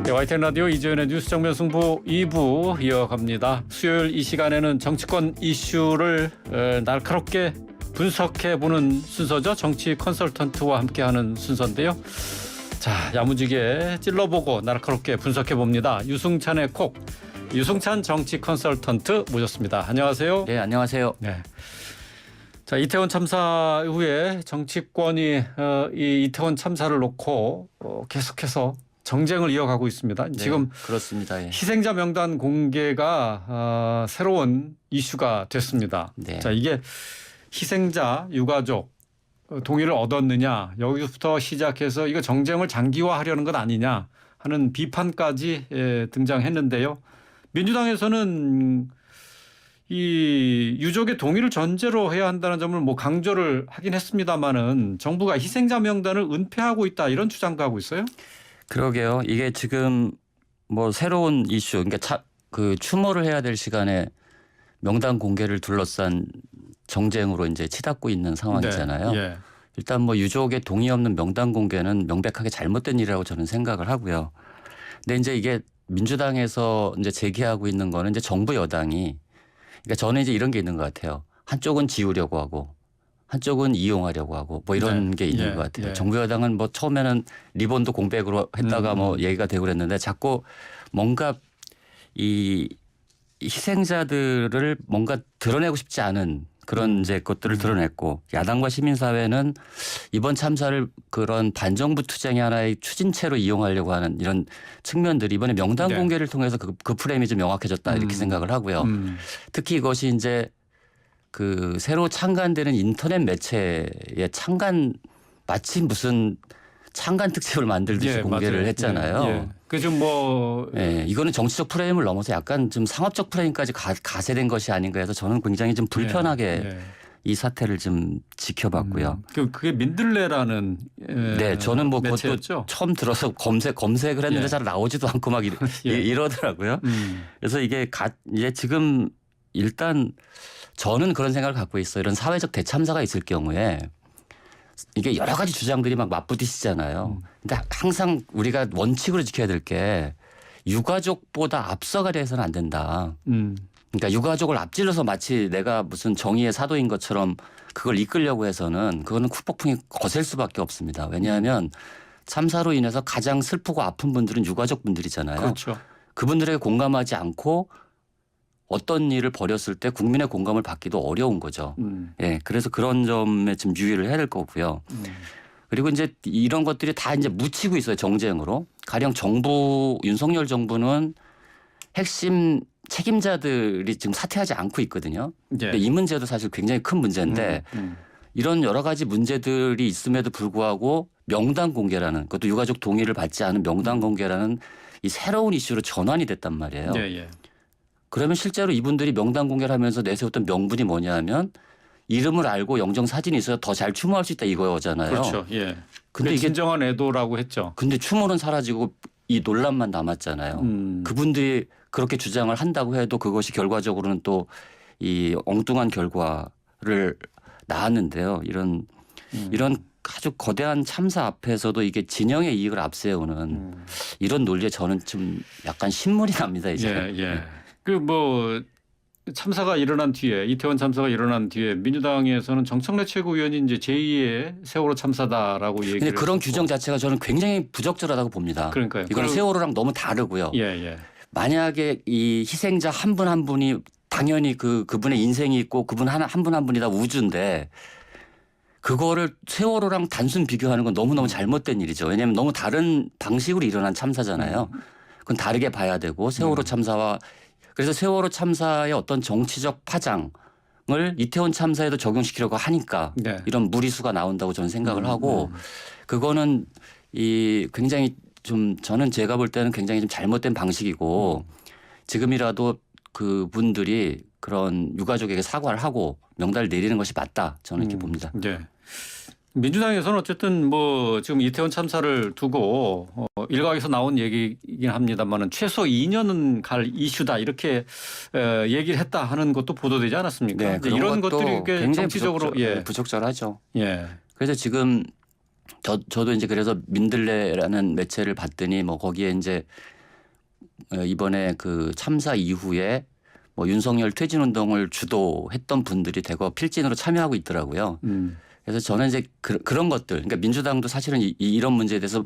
네, YTN 라디오 이재현의 뉴스 정면 승부 2부 이어갑니다. 수요일 이 시간에는 정치권 이슈를 날카롭게 분석해보는 순서죠. 정치 컨설턴트와 함께하는 순서인데요. 자, 야무지게 찔러보고 날카롭게 분석해봅니다. 유승찬의 콕, 유승찬 정치 컨설턴트 모셨습니다. 안녕하세요. 네, 안녕하세요. 네. 자, 이태원 참사 이후에 정치권이 이 이태원 참사를 놓고 계속해서 정쟁을 이어가고 있습니다. 네, 지금 그렇습니다. 예. 희생자 명단 공개가 새로운 이슈가 됐습니다. 네. 자, 이게 희생자 유가족 동의를 얻었느냐, 여기부터 시작해서 이거 정쟁을 장기화하려는 것 아니냐 하는 비판까지 등장했는데요. 민주당에서는 이 유족의 동의를 전제로 해야 한다는 점을 강조를 하긴 했습니다마는 정부가 희생자 명단을 은폐하고 있다 이런 주장도 하고 있어요. 그러게요. 이게 지금 새로운 이슈, 그러니까 그 추모를 해야 될 시간에 명단 공개를 둘러싼 정쟁으로 이제 치닫고 있는 상황이잖아요. 네. 예. 일단 유족의 동의 없는 명단 공개는 명백하게 잘못된 일이라고 저는 생각을 하고요. 근데 이제 이게 민주당에서 이제 제기하고 있는 거는 이제 정부 여당이, 그러니까 저는 이제 이런 게 있는 것 같아요. 한쪽은 지우려고 하고 한쪽은 이용하려고 하고 이런 게 있는 것 같아요. 정부 여당은 처음에는 리본도 공백으로 했다가 얘기가 되고 그랬는데 자꾸 뭔가 이 희생자들을 뭔가 드러내고 싶지 않은 그런 이제 것들을 드러냈고, 야당과 시민사회는 이번 참사를 그런 반정부 투쟁의 하나의 추진체로 이용하려고 하는 이런 측면들이 이번에 명단 공개를 통해서 그 프레임이 좀 명확해졌다 이렇게 생각을 하고요. 특히 이것이 이제 그 새로 창간되는 인터넷 매체의 마치 무슨 창간 특집을 만들듯이 공개를 맞아요. 했잖아요. 그 좀 이거는 정치적 프레임을 넘어서 약간 좀 상업적 프레임까지 가세된 것이 아닌가 해서 저는 굉장히 좀 불편하게 이 사태를 좀 지켜봤고요. 그게 민들레라는 네, 저는 매체였죠? 그것도 처음 들어서 검색을 했는데 잘 나오지도 않고 이러더라고요. 그래서 이게 이제 지금 일단 저는 그런 생각을 갖고 있어요. 이런 사회적 대참사가 있을 경우에 이게 여러 가지 주장들이 맞부딪히잖아요. 근데 항상 우리가 원칙으로 지켜야 될 게 유가족보다 앞서가려 해서는 안 된다. 그러니까 유가족을 앞질러서 마치 내가 무슨 정의의 사도인 것처럼 그걸 이끌려고 해서는 그거는 후폭풍이 거셀 수밖에 없습니다. 왜냐하면 참사로 인해서 가장 슬프고 아픈 분들은 유가족 분들이잖아요. 그렇죠. 그분들에게 공감하지 않고 어떤 일을 벌였을 때 국민의 공감을 받기도 어려운 거죠. 예, 그래서 그런 점에 좀 유의를 해야 될 거고요. 그리고 이제 이런 것들이 다 이제 묻히고 있어요, 정쟁으로. 가령 윤석열 정부는 핵심 책임자들이 지금 사퇴하지 않고 있거든요. 근데 이 문제도 사실 굉장히 큰 문제인데 이런 여러 가지 문제들이 있음에도 불구하고 명단 공개라는, 그것도 유가족 동의를 받지 않은 명단 공개라는 이 새로운 이슈로 전환이 됐단 말이에요. 그러면 실제로 이분들이 명단 공개를 하면서 내세웠던 명분이 뭐냐 하면 이름을 알고 영정 사진이 있어야 더 잘 추모할 수 있다 이거잖아요. 그렇죠. 예. 근데 이게 진정한 애도라고 했죠. 근데 추모는 사라지고 이 논란만 남았잖아요. 그분들이 그렇게 주장을 한다고 해도 그것이 결과적으로는 또 이 엉뚱한 결과를 낳았는데요. 이런 아주 거대한 참사 앞에서도 이게 진영의 이익을 앞세우는 이런 논리에 저는 좀 약간 신물이 납니다, 이제. 참사가 일어난 뒤에, 이태원 참사가 일어난 뒤에 민주당에서는 정청래 최고위원이 이제 제2의 세월호 참사다라고 얘기를 근데 그런 했었고. 규정 자체가 저는 굉장히 부적절하다고 봅니다. 그러니까요. 이건 세월호랑 너무 다르고요. 만약에 이 희생자 한 분 한 분이 당연히 그분의 인생이 있고 그분 한 분 한 분이 다 우주인데 그거를 세월호랑 단순 비교하는 건 너무너무 잘못된 일이죠. 왜냐하면 너무 다른 방식으로 일어난 참사잖아요. 그건 다르게 봐야 되고 세월호 참사와, 그래서 세월호 참사의 어떤 정치적 파장을 이태원 참사에도 적용시키려고 하니까 이런 무리수가 나온다고 저는 생각을 하고, 그거는 굉장히 저는 제가 볼 때는 굉장히 좀 잘못된 방식이고 지금이라도 그분들이 그런 유가족에게 사과를 하고 명단을 내리는 것이 맞다, 저는 이렇게 봅니다. 민주당에서는 어쨌든 지금 이태원 참사를 두고 일각에서 나온 얘기이긴 합니다만은 최소 2년은 갈 이슈다 이렇게 얘기를 했다 하는 것도 보도되지 않았습니까? 네, 이런 것들이 굉장히 정치적으로 부적절하죠. 그래서 지금 저도 이제 그래서 민들레라는 매체를 봤더니 거기에 이제 이번에 그 참사 이후에 뭐 윤석열 퇴진 운동을 주도했던 분들이 대거 필진으로 참여하고 있더라고요. 그래서 저는 이제 그런 것들, 그러니까 민주당도 사실은 이런 문제에 대해서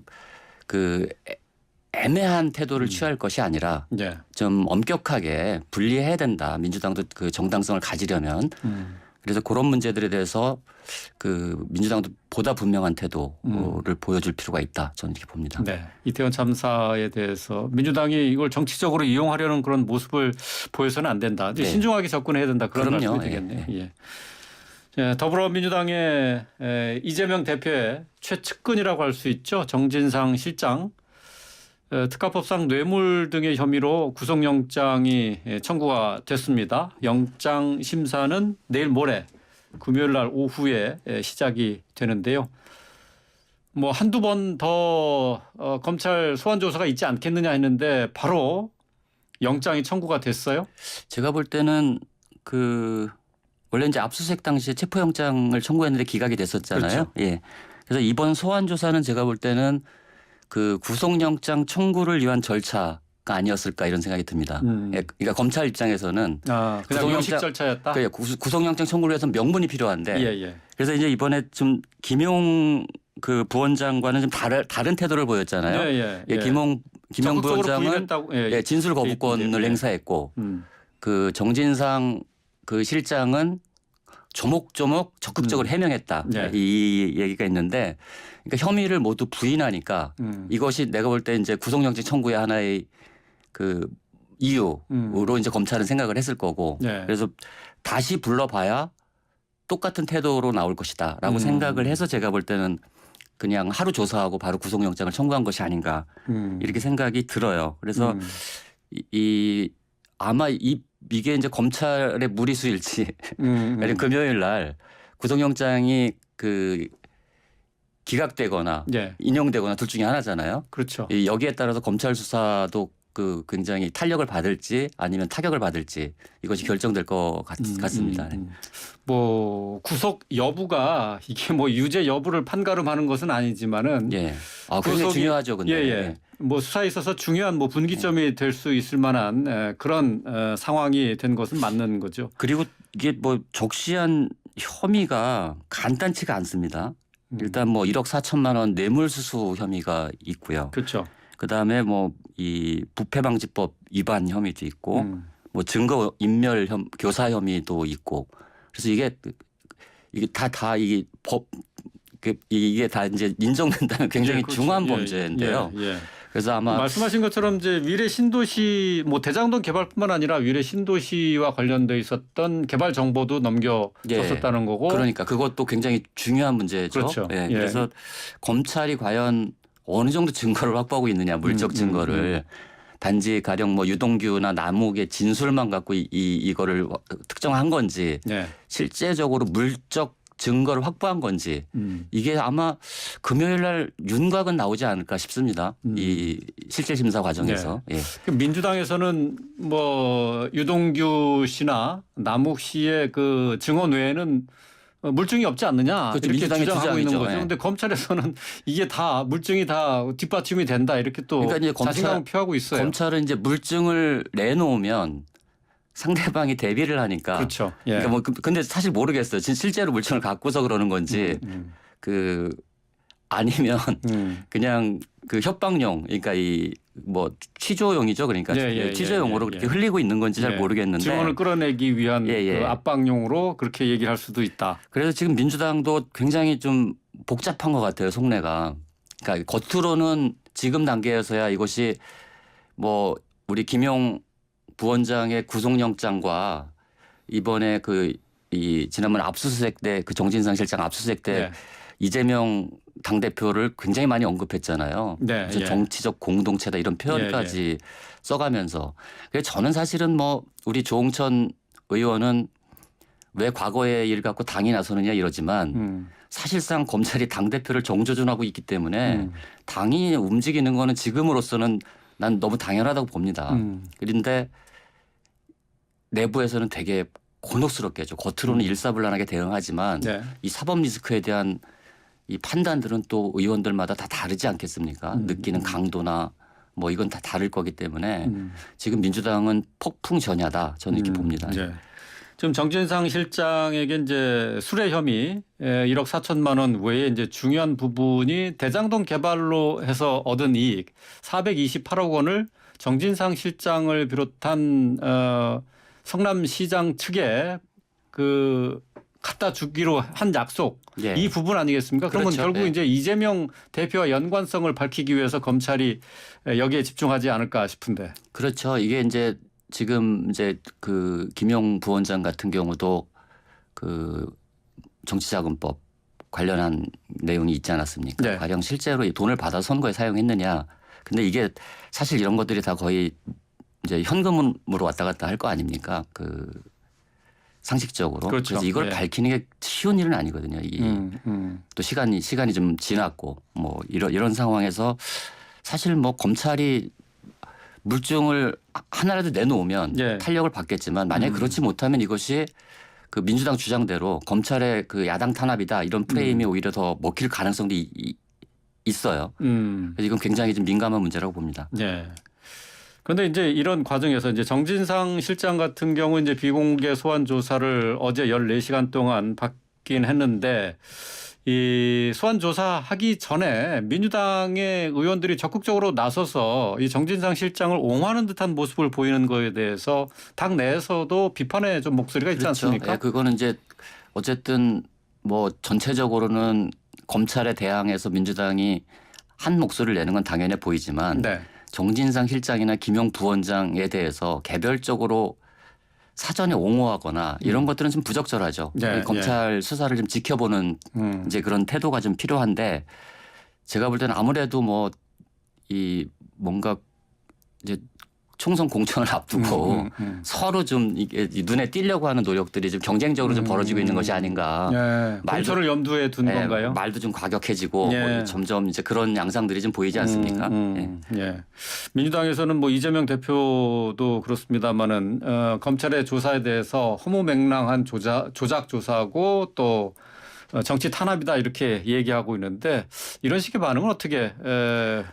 그 애매한 태도를 취할 것이 아니라 예. 좀 엄격하게 분리해야 된다. 민주당도 그 정당성을 가지려면. 그래서 그런 문제들에 대해서 그 민주당도 보다 분명한 태도를 보여줄 필요가 있다. 저는 이렇게 봅니다. 네. 이태원 참사에 대해서 민주당이 이걸 정치적으로 이용하려는 그런 모습을 보여서는 안 된다. 이제 네. 신중하게 접근해야 된다. 그런 그럼요. 말씀이 되겠네요. 예, 예. 예, 더불어민주당의 이재명 대표의 최측근이라고 할 수 있죠. 정진상 실장. 특가법상 뇌물 등의 혐의로 구속영장이 청구가 됐습니다. 영장 심사는 내일 모레 금요일 날 오후에 시작이 되는데요. 뭐 한두 번 더 검찰 소환 조사가 있지 않겠느냐 했는데 바로 영장이 청구가 됐어요. 제가 볼 때는 그 원래 이제 압수수색 당시에 체포영장을 청구했는데 기각이 됐었잖아요. 그렇죠. 예. 그래서 이번 소환 조사는 제가 볼 때는 그 구속영장 청구를 위한 절차가 아니었을까 이런 생각이 듭니다. 예, 그러니까 검찰 입장에서는 그냥 형식 절차였다. 그래, 구속영장 청구를 위해서 명분이 필요한데 예. 그래서 이제 이번에 좀 김용 그 부원장과는 좀 다른 태도를 보였잖아요. 예. 김용 부원장은 진술 거부권을 예. 행사했고 그 정진상 그 실장은 조목조목 적극적으로 해명했다. 네. 이 얘기가 있는데 그러니까 혐의를 모두 부인하니까 이것이 내가 볼 때 이제 구속영장 청구의 하나의 그 이유로 이제 검찰은 생각을 했을 거고 네. 그래서 다시 불러봐야 똑같은 태도로 나올 것이다라고 생각을 해서 제가 볼 때는 그냥 하루 조사하고 바로 구속영장을 청구한 것이 아닌가 이렇게 생각이 들어요. 그래서 아마 이게 이제 검찰의 무리수일지 아니면 금요일 날 구속영장이 그 기각되거나 예. 인용되거나 둘 중에 하나잖아요. 그렇죠. 여기에 따라서 검찰 수사도 그 굉장히 탄력을 받을지 아니면 타격을 받을지 이것이 결정될 것 같습니다. 뭐 구속 여부가 이게 뭐 유죄 여부를 판가름하는 것은 아니지만은 예. 굉장히 중요하죠, 근데. 예. 뭐 수사에 있어서 중요한 뭐 분기점이 될 수 있을 만한 그런 상황이 된 것은 맞는 거죠. 그리고 이게 뭐 적시한 혐의가 간단치가 않습니다. 일단 뭐 1억 4천만 원 뇌물수수 혐의가 있고요. 그렇죠. 그다음에 뭐 이 부패방지법 위반 혐의도 있고 뭐 증거 인멸 교사 혐의도 있고 그래서 이게 다 이게 이게 다 이제 인정된다는 굉장히 그렇죠. 중요한 범죄인데요. 그래서 아마 말씀하신 것처럼 이제 위례 신도시 뭐 대장동 개발뿐만 아니라 위례 신도시와 관련돼 있었던 개발 정보도 넘겨졌었다는 거고. 그러니까 그것도 굉장히 중요한 문제죠. 그렇죠. 그래서 검찰이 과연 어느 정도 증거를 확보하고 있느냐, 물적 증거를. 단지 가령 뭐 유동규나 남욱의 진술만 갖고 이거를 특정한 건지 실제적으로 물적 증거를 확보한 건지 이게 아마 금요일 날 윤곽은 나오지 않을까 싶습니다. 이 실질 심사 과정에서. 네. 민주당에서는 뭐 유동규 씨나 남욱 씨의 그 증언 외에는 물증이 없지 않느냐 그렇죠. 이렇게 주장하고 있는 거죠. 예. 그런데 검찰에서는 이게 다 물증이 다 뒷받침이 된다 이렇게 또 그러니까 이제 자신감을 표하고 있어요. 검찰은 이제 물증을 내놓으면 상대방이 대비를 하니까. 그렇죠. 그러니까 뭐 근데 사실 모르겠어요. 실제로 물증을 갖고서 그러는 건지 그 아니면 그냥 그 협박용 그러니까 이 뭐 취조용이죠. 그러니까 취조용으로 그렇게 흘리고 있는 건지 잘 모르겠는데 증언을 끌어내기 위한 그 압박용으로 그렇게 얘기를 할 수도 있다. 그래서 지금 민주당도 굉장히 좀 복잡한 것 같아요. 속내가. 그러니까 겉으로는 지금 단계에서야 이것이 뭐 우리 김용 부원장의 구속영장과 이번에 이 지난번 압수수색 때 그 정진상 실장 압수수색 때 이재명 당대표를 굉장히 많이 언급했잖아요. 그래서 정치적 공동체다 이런 표현까지 써가면서. 그래서 저는 사실은 뭐 우리 조홍천 의원은 왜 과거의 일 갖고 당이 나서느냐 이러지만 사실상 검찰이 당대표를 정조준하고 있기 때문에 당이 움직이는 거는 지금으로서는 난 너무 당연하다고 봅니다. 그런데 내부에서는 되게 곤혹스럽게 죠. 겉으로는 일사불란하게 대응하지만 이 사법 리스크에 대한 이 판단들은 또 의원들마다 다 다르지 않겠습니까? 느끼는 강도나 뭐 이건 다 다를 거기 때문에 지금 민주당은 폭풍 전야다 저는 이렇게 봅니다. 네. 지금 정진상 실장에게 이제 수뢰 혐의 1억 4천만 원 외에 이제 중요한 부분이 대장동 개발로 해서 얻은 이익 428억 원을 정진상 실장을 비롯한 성남시장 측에 그 갖다 주기로 한 약속 예. 이 부분 아니겠습니까? 그러면 그렇죠. 결국 예. 이제 이재명 대표와 연관성을 밝히기 위해서 검찰이 여기에 집중하지 않을까 싶은데. 그렇죠. 이게 이제 지금 이제 그 김용 부원장 같은 경우도 그 정치자금법 관련한 내용이 있지 않았습니까? 네. 가령 실제로 이 돈을 받아 선거에 사용했느냐. 근데 이게 사실 이런 것들이 다 거의 이제 현금으로 왔다 갔다 할 거 아닙니까? 그 상식적으로. 그렇죠. 그래서 이걸 예. 밝히는 게 쉬운 일은 아니거든요. 또 시간이 좀 지났고 뭐 이런 상황에서 사실 뭐 검찰이 물증을 하나라도 내놓으면 예. 탄력을 받겠지만 만약에 그렇지 못하면 이것이 그 민주당 주장대로 검찰의 그 야당 탄압이다 이런 프레임이 오히려 더 먹힐 가능성도 있어요. 그래서 이건 굉장히 좀 민감한 문제라고 봅니다. 네. 그런데 이제 이런 과정에서 이제 정진상 실장 같은 경우 이제 비공개 소환 조사를 어제 14시간 동안 받긴 했는데 이 소환 조사하기 전에 민주당의 의원들이 적극적으로 나서서 이 정진상 실장을 옹호하는 듯한 모습을 보이는 거에 대해서 당 내에서도 비판의 좀 목소리가 있지 그렇죠. 않습니까? 예, 그거는 이제 어쨌든 뭐 전체적으로는 검찰에 대항해서 민주당이 한 목소리를 내는 건 당연해 보이지만 네. 정진상 실장이나 김용 부원장에 대해서 개별적으로 사전에 옹호하거나 이런 것들은 좀 부적절하죠. 네, 검찰 수사를 좀 지켜보는 이제 그런 태도가 좀 필요한데 제가 볼 때는 아무래도 뭐 이 뭔가 이제 총선 공천을 앞두고 서로 좀 이게 눈에 띄려고 하는 노력들이 좀 경쟁적으로 좀 벌어지고 있는 것이 아닌가. 네. 공천을 염두에 둔 예, 건가요? 말도 좀 과격해지고 예. 뭐 점점 이제 그런 양상들이 좀 보이지 않습니까? 예. 민주당에서는 뭐 이재명 대표도 그렇습니다만은 검찰의 조사에 대해서 허무맹랑한 조작 조사하고 또 정치 탄압이다 이렇게 얘기하고 있는데 이런 식의 반응은 어떻게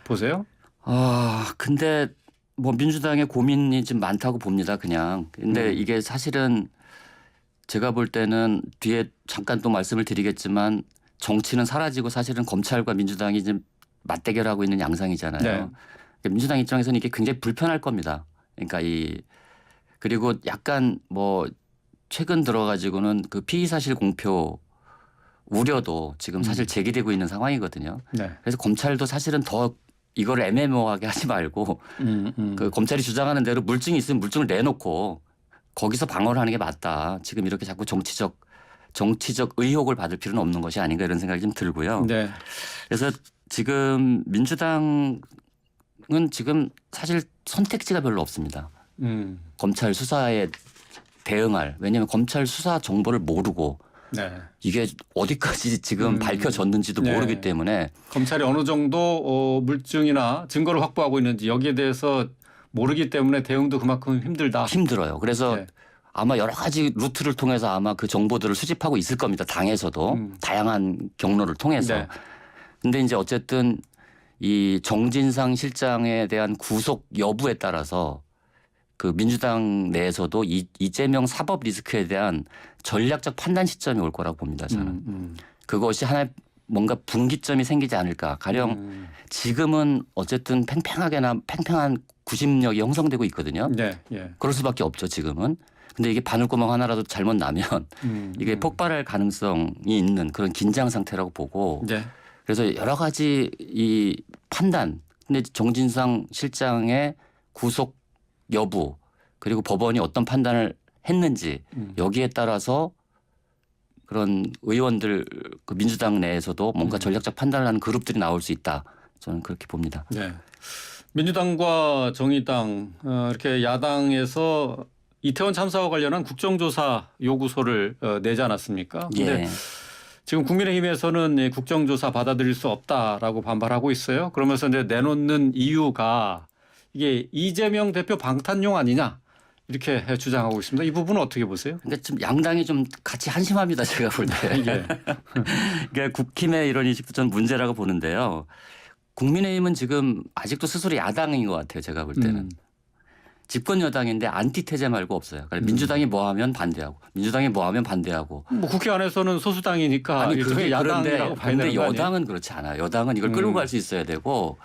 보세요? 아 근데 뭐 민주당의 고민이 좀 많다고 봅니다. 그냥. 근데 이게 사실은 제가 볼 때는 뒤에 잠깐 또 말씀을 드리겠지만 정치는 사라지고 사실은 검찰과 민주당이 지금 맞대결하고 있는 양상이잖아요. 네. 그러니까 민주당 입장에서는 이게 굉장히 불편할 겁니다. 그러니까 그리고 약간 뭐 최근 들어가지고는 그 피의 사실 공표 우려도 지금 사실 제기되고 있는 상황이거든요. 네. 그래서 검찰도 사실은 더 이걸 애매모호하게 하지 말고 그 검찰이 주장하는 대로 물증이 있으면 물증을 내놓고 거기서 방어를 하는 게 맞다. 지금 이렇게 자꾸 정치적 의혹을 받을 필요는 없는 것이 아닌가 이런 생각이 좀 들고요. 네. 그래서 지금 민주당은 지금 사실 선택지가 별로 없습니다. 검찰 수사에 대응할. 왜냐하면 검찰 수사 정보를 모르고 네. 이게 어디까지 지금 밝혀졌는지도 네. 모르기 때문에 검찰이 어느 정도 물증이나 증거를 확보하고 있는지 여기에 대해서 모르기 때문에 대응도 그만큼 힘들다. 힘들어요. 그래서 네. 아마 여러 가지 루트를 통해서 아마 그 정보들을 수집하고 있을 겁니다. 당에서도 다양한 경로를 통해서. 네. 근데 이제 어쨌든 이 정진상 실장에 대한 구속 여부에 따라서 그 민주당 내에서도 이재명 사법 리스크에 대한 전략적 판단 시점이 올 거라고 봅니다. 저는. 그것이 하나의 뭔가 분기점이 생기지 않을까. 가령 지금은 어쨌든 팽팽한 구심력이 형성되고 있거든요. 네. 예. 그럴 수밖에 없죠. 지금은. 근데 이게 바늘구멍 하나라도 잘못 나면 이게 폭발할 가능성이 있는 그런 긴장 상태라고 보고 네. 그래서 여러 가지 이 판단 근데 정진상 실장의 구속 여부 그리고 법원이 어떤 판단을 했는지 여기에 따라서 그런 의원들 그 민주당 내에서도 뭔가 전략적 판단을 하는 그룹들이 나올 수 있다. 저는 그렇게 봅니다. 네. 민주당과 정의당 이렇게 야당에서 이태원 참사와 관련한 국정조사 요구서를 내지 않았습니까? 근데 예. 지금 국민의힘에서는 국정조사 받아들일 수 없다라고 반발하고 있어요. 그러면서 이제 내놓는 이유가 이게 이재명 대표 방탄용 아니냐 이렇게 주장하고 있습니다. 이 부분은 어떻게 보세요? 그러니까 좀 양당이 좀 같이 한심합니다. 제가 볼 때. 예. 그러니까 국힘의 이런 인식도 저는 문제라고 보는데요. 국민의힘은 지금 아직도 스스로 야당인 것 같아요. 제가 볼 때는. 집권 여당인데 안티테제 말고 없어요. 그러니까 민주당이 뭐 하면 반대하고 민주당이 뭐 하면 반대하고. 뭐 국회 안에서는 소수당이니까 아니 일종의 야당이라고 봐야 근데 되는 거 아니에요? 여당은 그렇지 않아요. 여당은 이걸 끌고 갈 수 있어야 되고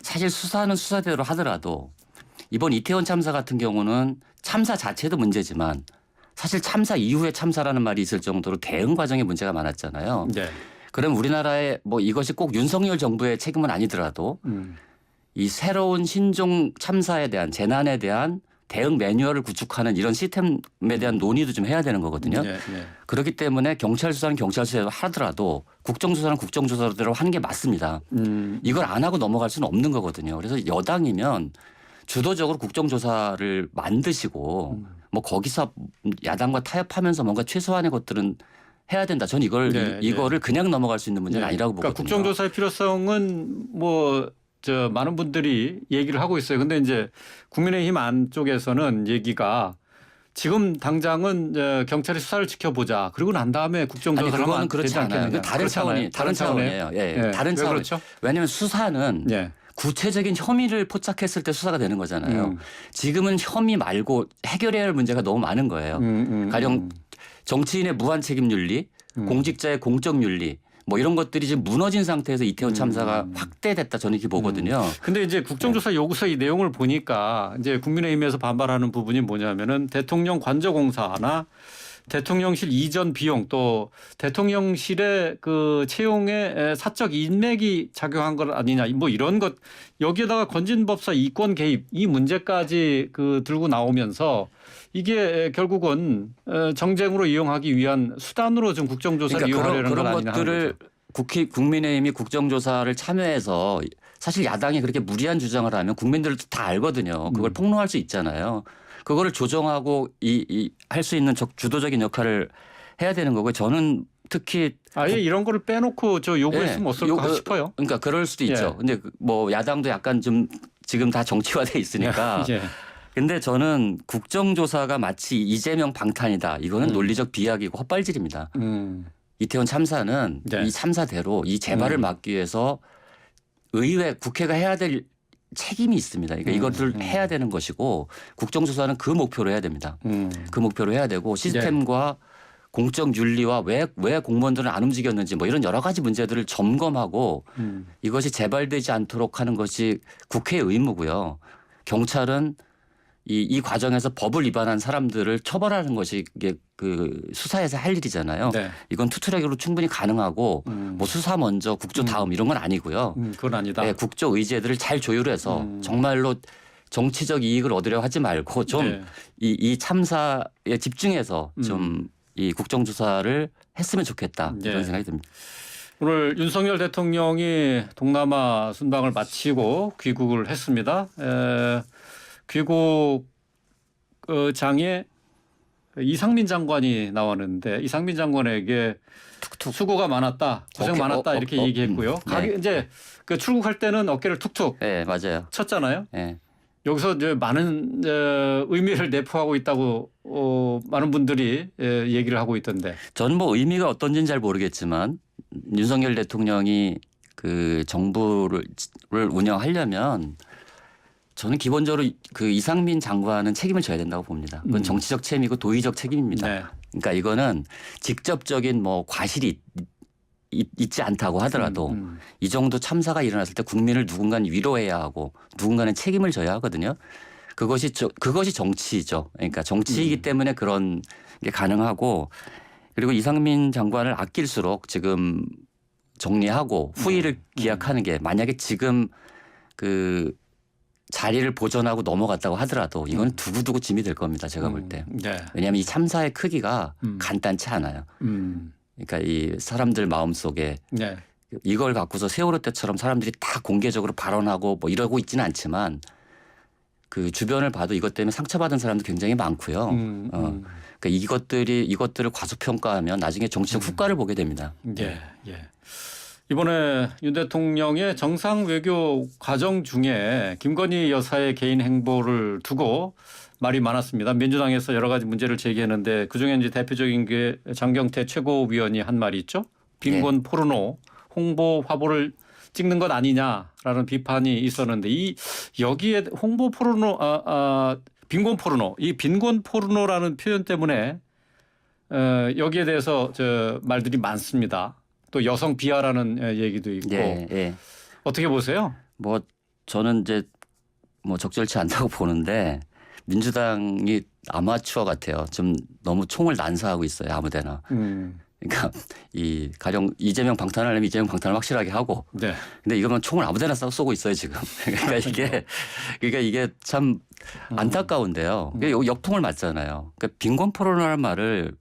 사실 수사는 수사대로 하더라도 이번 이태원 참사 같은 경우는 참사 자체도 문제지만 사실 참사 이후에 참사라는 말이 있을 정도로 대응 과정에 문제가 많았잖아요. 네. 그럼 우리나라의 뭐 이것이 꼭 윤석열 정부의 책임은 아니더라도 이 새로운 신종 참사에 대한 재난에 대한 대응 매뉴얼을 구축하는 이런 시스템에 대한 논의도 좀 해야 되는 거거든요. 네, 네. 그렇기 때문에 경찰 수사는 경찰 수사로 하더라도 국정조사는 국정조사대로 하는 게 맞습니다. 이걸 안 하고 넘어갈 수는 없는 거거든요. 그래서 여당이면 주도적으로 국정조사를 만드시고 뭐 거기서 야당과 타협하면서 뭔가 최소한의 것들은 해야 된다. 전 이거를 그냥 넘어갈 수 있는 문제는 아니라고 보거든요. 그러니까 국정조사의 필요성은 뭐 많은 분들이 얘기를 하고 있어요. 근데 이제 국민의힘 안쪽에서는 얘기가 지금 당장은 경찰이 수사를 지켜보자. 그리고 난 다음에 국정조사를 그거는 하면 그렇지 되지 않아요. 않겠느냐. 다른 차원이에요. 예, 다른 차원. 그렇죠? 왜냐하면 수사는 구체적인 혐의를 포착했을 때 수사가 되는 거잖아요. 지금은 혐의 말고 해결해야 할 문제가 너무 많은 거예요. 가령 정치인의 무한 책임 윤리, 공직자의 공적 윤리 뭐 이런 것들이 지금 무너진 상태에서 이태원 참사가 확대됐다 저는 이렇게 보거든요. 근데 이제 국정조사 요구서 이 내용을 보니까 이제 국민의힘에서 반발하는 부분이 뭐냐면은 대통령 관저공사나 대통령실 이전 비용 또 대통령실의 그 채용에 사적 인맥이 작용한 것 아니냐 뭐 이런 것 여기에다가 건진법사 이권 개입 이 문제까지 들고 나오면서 이게 결국은 정쟁으로 이용하기 위한 수단으로 좀 국정조사를 이용하려는 건 그런 아니냐 것들을 국민의힘이 국정조사를 참여해서 사실 야당이 그렇게 무리한 주장을 하면 국민들도 다 알거든요. 그걸 폭로할 수 있잖아요. 그거를 조정하고 할 수 있는 주도적인 역할을 해야 되는 거고요. 저는 특히 아예 이런 거를 빼놓고 요구했으면 어떨까 싶어요. 그러니까 그럴 수도 있죠. 근데 뭐 야당도 약간 좀 지금 다 정치화돼 있으니까. 근데 저는 국정조사가 마치 이재명 방탄이다. 이거는 논리적 비약이고 헛발질입니다. 이태원 참사는 이 참사대로 이 재발을 막기 위해서 국회가 해야 될 책임이 있습니다. 그러니까 이것을 해야 되는 것이고 국정조사는 그 목표로 해야 됩니다. 그 목표로 해야 되고 시스템과 공적 윤리와 왜 공무원들은 안 움직였는지 뭐 이런 여러 가지 문제들을 점검하고 이것이 재발되지 않도록 하는 것이 국회의 의무고요. 경찰은 이 과정에서 법을 위반한 사람들을 처벌하는 것이 이게 수사에서 할 일이잖아요. 이건 투트랙으로 충분히 가능하고 뭐 수사 먼저 국조 다음 이런 건 아니고요. 그건 아니다. 네, 국조 의제들을 잘 조율해서 정말로 정치적 이익을 얻으려 하지 말고 좀 이 참사에 집중해서 좀 이 국정조사를 했으면 좋겠다 이런 생각이 듭니다. 오늘 윤석열 대통령이 동남아 순방을 마치고 귀국을 했습니다. 귀국장에 이상민 장관이 나왔는데 이상민 장관에게 수고가 많았다, 고생 많았다 이렇게 얘기했고요. 이제 출국할 때는 어깨를 툭툭 맞아요. 쳤잖아요. 여기서 이제 많은 의미를 내포하고 있다고 많은 분들이 얘기를 하고 있던데. 저는 뭐 의미가 어떤지는 잘 모르겠지만 윤석열 대통령이 그 정부를 운영하려면 저는 기본적으로 이상민 장관은 책임을 져야 된다고 봅니다. 그건 정치적 책임이고 도의적 책임입니다. 그러니까 이거는 직접적인 뭐 과실이 있지 않다고 하더라도 이 정도 참사가 일어났을 때 국민을 누군가는 위로해야 하고 누군가는 책임을 져야 하거든요. 그것이 정치죠. 그러니까 정치이기 때문에 그런 게 가능하고 그리고 이상민 장관을 아낄수록 지금 정리하고 후위를 기약하는 게 만약에 지금 자리를 보존하고 넘어갔다고 하더라도 이건 두고두고 짐이 될 겁니다. 제가 볼 때. 왜냐하면 이 참사의 크기가 간단치 않아요. 그러니까 이 사람들 마음속에 이걸 갖고서 세월호 때처럼 사람들이 다 공개적으로 발언하고 뭐 이러고 있지는 않지만 그 주변을 봐도 이것 때문에 상처받은 사람도 굉장히 많고요. 그러니까 이것들을 과소평가하면 나중에 정치적 후과를 보게 됩니다. 이번에 윤 대통령의 정상 외교 과정 중에 김건희 여사의 개인 행보를 두고 말이 많았습니다. 민주당에서 여러 가지 문제를 제기했는데 그중에 이제 대표적인 게 장경태 최고위원이 한 말이 있죠. 빈곤 포르노 홍보 화보를 찍는 것 아니냐라는 비판이 있었는데 이 여기에 홍보 포르노 빈곤 포르노 이 빈곤 포르노라는 표현 때문에 여기에 대해서 저 말들이 많습니다. 또 여성 비하라는 얘기도 있고 예, 예. 어떻게 보세요? 뭐 저는 이제 뭐 적절치 않다고 보는데 민주당이 아마추어 같아요. 좀 너무 총을 난사하고 있어요. 아무데나. 그러니까 이 가령 이재명 방탄하려면 이재명 방탄을 확실하게 하고. 네. 근데 이거만 총을 아무데나 쏘고 있어요 지금. 그러니까 이게 참 안타까운데요. 이게 역풍을 맞잖아요. 그러니까 빈곤 포르노라는 말을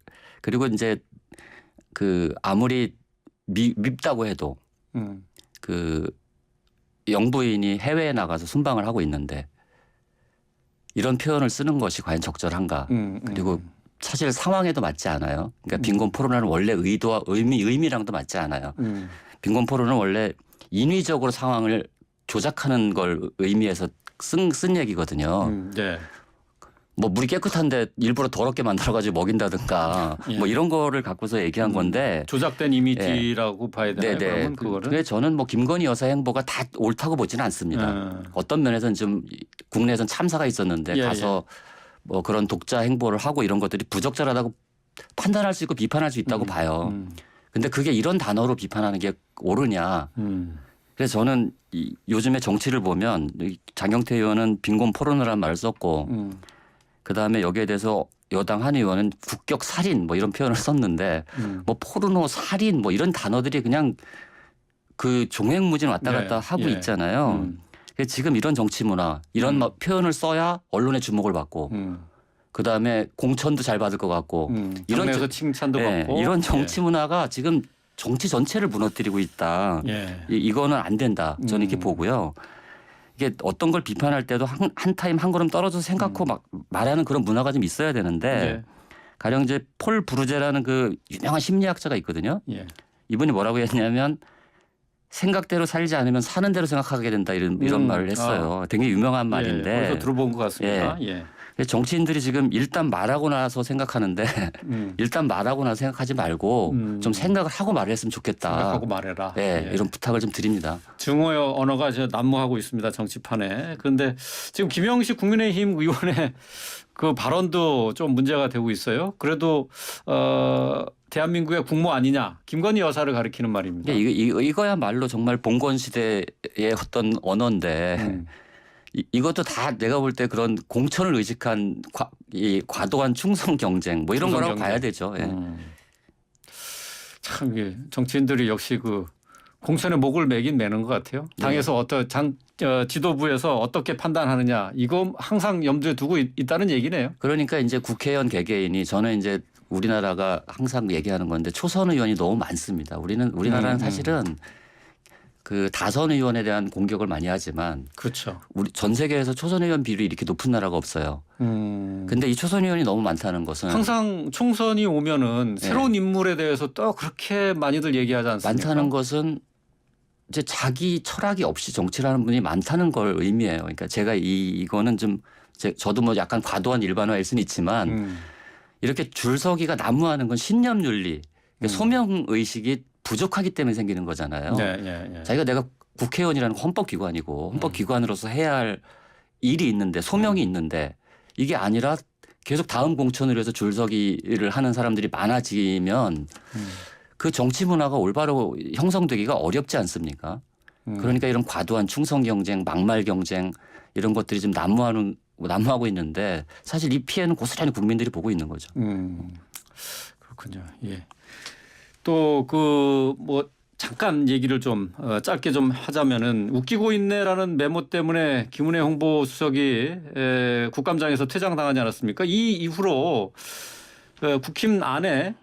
그리고 이제 그 아무리 밉다고 해도 그 영부인이 해외에 나가서 순방을 하고 있는데 이런 표현을 쓰는 것이 과연 적절한가. 그리고 사실 상황에도 맞지 않아요. 그러니까 빈곤 포르노는 원래 의도와 의미랑도 맞지 않아요. 빈곤 포르노는 원래 인위적으로 상황을 조작하는 걸 의미해서 쓴 얘기거든요. 네. 뭐 물이 깨끗한데 일부러 더럽게 만들어가지고 먹인다든가 예. 뭐 이런 거를 갖고서 얘기한 건데 조작된 이미지라고 봐야 되나요? 네네. 그러면 그거를. 근데 저는 뭐 김건희 여사 행보가 다 옳다고 보지는 않습니다. 어떤 면에서는 좀 국내에선 참사가 있었는데 예, 가서 뭐 그런 독자 행보를 하고 이런 것들이 부적절하다고 판단할 수 있고 비판할 수 있다고 봐요. 근데 그게 이런 단어로 비판하는 게 옳으냐. 그래서 저는 요즘에 정치를 보면 장경태 의원은 빈곤 포르노라는 말을 썼고 그다음에 여기에 대해서 여당 한 의원은 국격 살인 뭐 이런 표현을 썼는데 뭐 포르노 살인 뭐 이런 단어들이 그냥 그 종횡무진 왔다 갔다 하고 있잖아요. 지금 이런 정치 문화 이런 표현을 써야 언론의 주목을 받고 그다음에 공천도 잘 받을 것 같고 이런 칭찬도 받고 이런 정치 문화가 지금 정치 전체를 무너뜨리고 있다. 이거는 안 된다. 저는 이렇게 보고요. 이게 어떤 걸 비판할 때도 한 타임 한 걸음 떨어져서 생각하고 막 말하는 그런 문화가 좀 있어야 되는데 가령 이제 폴 브루제라는 그 유명한 심리학자가 있거든요. 이분이 뭐라고 했냐면 생각대로 살지 않으면 사는 대로 생각하게 된다 이런 말을 했어요. 되게 유명한 말인데. 어디서 들어본 것 같습니다. 정치인들이 지금 일단 말하고 나서 생각하는데 일단 말하고 나서 생각하지 말고 좀 생각을 하고 말을 했으면 좋겠다. 생각하고 말해라. 이런 부탁을 좀 드립니다. 증오의 언어가 이제 난무하고 있습니다. 정치판에. 그런데 지금 김영식 국민의힘 의원의 그 발언도 좀 문제가 되고 있어요. 그래도 대한민국의 국모 아니냐. 김건희 여사를 가리키는 말입니다. 이거야말로 정말 봉건 시대의 어떤 언어인데 이것도 다 내가 볼 때 그런 공천을 의식한 과도한 충성 경쟁 뭐 이런 거라고 봐야 되죠. 참 이게 정치인들이 역시 그 공천의 목을 매는 것 같아요. 당에서 지도부에서 어떻게 판단하느냐 이거 항상 염두에 두고 있다는 얘기네요. 그러니까 이제 국회의원 개개인이 저는 이제 우리나라가 항상 얘기하는 건데 초선 의원이 너무 많습니다. 우리나라는 사실은 그 다선 의원에 대한 공격을 많이 하지만 그렇죠. 우리 전 세계에서 초선 의원 비율이 이렇게 높은 나라가 없어요. 근데 이 초선 의원이 너무 많다는 것은 항상 총선이 오면은 새로운 인물에 대해서 또 그렇게 많이들 얘기하지 않습니까? 많다는 것은 이제 자기 철학이 없이 정치를 하는 분이 많다는 걸 의미해요. 그러니까 제가 이거는 좀 저도 뭐 약간 과도한 일반화일 수는 있지만 이렇게 줄서기가 난무하는 건 신념윤리, 소명 의식이 부족하기 때문에 생기는 거잖아요. 자기가 내가 국회의원이라는 헌법기관이고 헌법기관으로서 해야 할 일이 있는데 소명이 있는데 이게 아니라 계속 다음 공천을 위해서 줄서기를 하는 사람들이 많아지면 그 정치 문화가 올바로 형성되기가 어렵지 않습니까? 그러니까 이런 과도한 충성 경쟁, 막말 경쟁 이런 것들이 좀 난무하고 있는데 사실 이 피해는 고스란히 국민들이 보고 있는 거죠. 그렇군요. 예. 또 그 뭐 잠깐 얘기를 좀 짧게 좀 하자면은 웃기고 있네라는 메모 때문에 김은혜 홍보수석이 국감장에서 퇴장당하지 않았습니까? 이 이후로 국힘 안에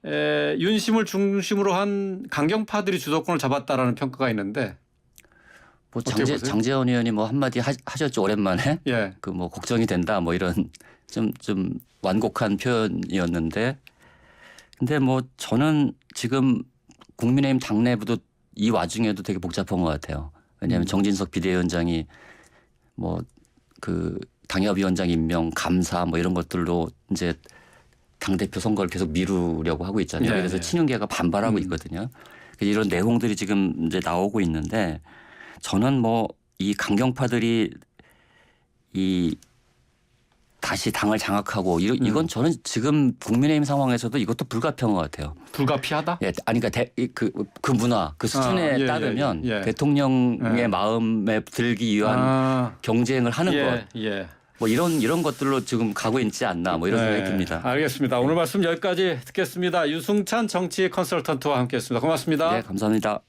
윤심을 중심으로 한 강경파들이 주도권을 잡았다라는 평가가 있는데 뭐 장제원 의원이 뭐 한마디 하셨죠 오랜만에. 그 뭐 걱정이 된다 뭐 이런 좀 완곡한 표현이었는데. 근데 뭐 저는 지금 국민의힘 당내부도 이 와중에도 되게 복잡한 것 같아요. 왜냐하면 정진석 비대위원장이 뭐 그 당협위원장 임명, 감사 뭐 이런 것들로 이제 당대표 선거를 계속 미루려고 하고 있잖아요. 그래서 친윤계가 반발하고 있거든요. 이런 내용들이 지금 이제 나오고 있는데 저는 뭐 이 강경파들이 이 다시 당을 장악하고 이건 저는 지금 국민의힘 상황에서도 이것도 불가피한 것 같아요. 불가피하다? 예, 아니 그러니까 그 문화, 그 수준에 따르면 대통령의 마음에 들기 위한 경쟁을 하는 것, 뭐 이런 것들로 지금 가고 있지 않나, 뭐 이런 생각이 듭니다. 알겠습니다. 오늘 말씀 여기까지 듣겠습니다. 유승찬 정치 컨설턴트와 함께했습니다. 고맙습니다. 네, 감사합니다.